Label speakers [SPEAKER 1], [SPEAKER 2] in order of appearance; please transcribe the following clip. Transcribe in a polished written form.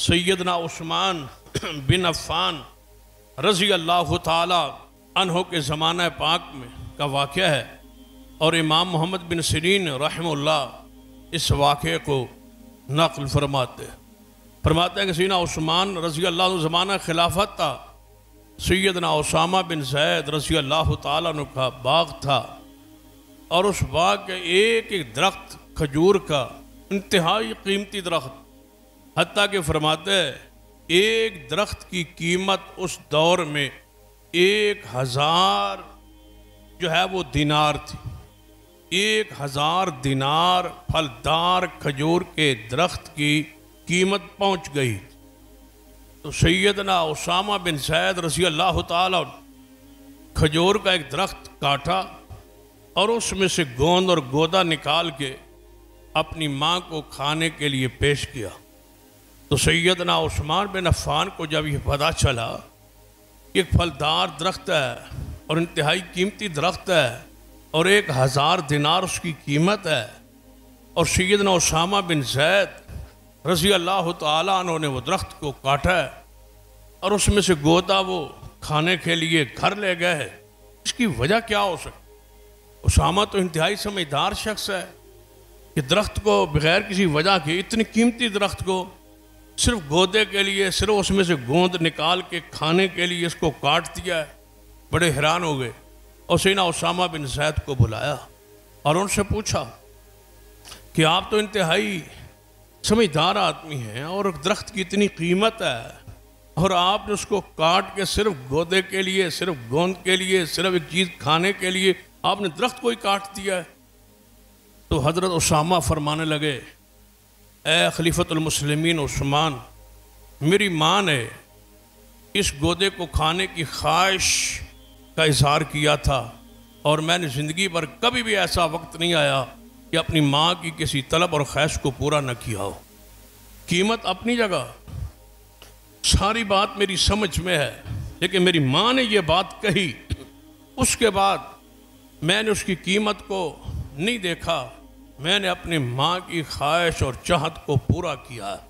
[SPEAKER 1] सैयदना उस्मान बिन अफ़्फ़ान रज़ी अल्लाह ताला अन्हो के ज़माना पाक में का वाक़या है और इमाम मोहम्मद बिन सिरीन रहमहुल्लाह इस वाक़े को नक़ल फरमाते हैं कि सैयदना उस्मान रज़ी अल्लाह ज़माना खिलाफत था। सैयदना उसामा बिन ज़ैद रज़ी अल्लाह ताला अन्हु का बाग था और उस बाग के एक एक दरख्त खजूर का इंतहाई कीमती दरख्त, हत्ता कि फरमाते हैं एक दरख्त की कीमत उस दौर में 1000 जो है वो दिनार थी। 1000 दिनार फलदार खजूर के दरख्त की कीमत पहुंच गई। तो सैयदना उसामा बिन ज़ैद रज़ी अल्लाह ताला खजूर का एक दरख्त काटा और उसमें से गोंद और गोदा निकाल के अपनी माँ को खाने के लिए पेश किया। तो सैयदना उस्मान बिन अफ़्फ़ान को जब यह पता चला कि एक फलदार दरख्त है और इंतहाई कीमती दरख्त है और 1000 दिनार उसकी कीमत है और सैयदना उसामा बिन ज़ैद रज़ी अल्लाह ताला अन्हु ने वो दरख्त को काटा है और उसमें से गोदा वो खाने के लिए घर ले गए है, इसकी वजह क्या हो सकती? उसामा तो इंतहाई समझदार शख्स है कि दरख्त को बग़ैर किसी वजह के, इतनी कीमती दरख्त को सिर्फ गोदे के लिए, सिर्फ उसमें से गोंद निकाल के खाने के लिए इसको काट दिया है। बड़े हैरान हो गए और सैयदना उसामा बिन ज़ैद को बुलाया और उनसे पूछा कि आप तो इंतहाई समझदार आदमी हैं और दरख्त की इतनी कीमत है और आपने उसको काट के सिर्फ गोदे के लिए, सिर्फ गोंद के लिए, सिर्फ एक चीज़ खाने के लिए आपने दरख्त को ही काट दिया है। तो हज़रत उसामा फरमाने लगे, ए खलीफतुल मुस्लिमीन उस्मान, मेरी माँ ने इस गोदे को खाने की ख्वाहिश का इजहार किया था और मैंने ज़िंदगी भर कभी भी ऐसा वक्त नहीं आया कि अपनी माँ की किसी तलब और ख्वाहिश को पूरा न किया हो। कीमत अपनी जगह, सारी बात मेरी समझ में है, लेकिन मेरी माँ ने ये बात कही, उसके बाद मैंने उसकी कीमत को नहीं देखा, मैंने अपनी माँ की ख्वाहिश और चाहत को पूरा किया है।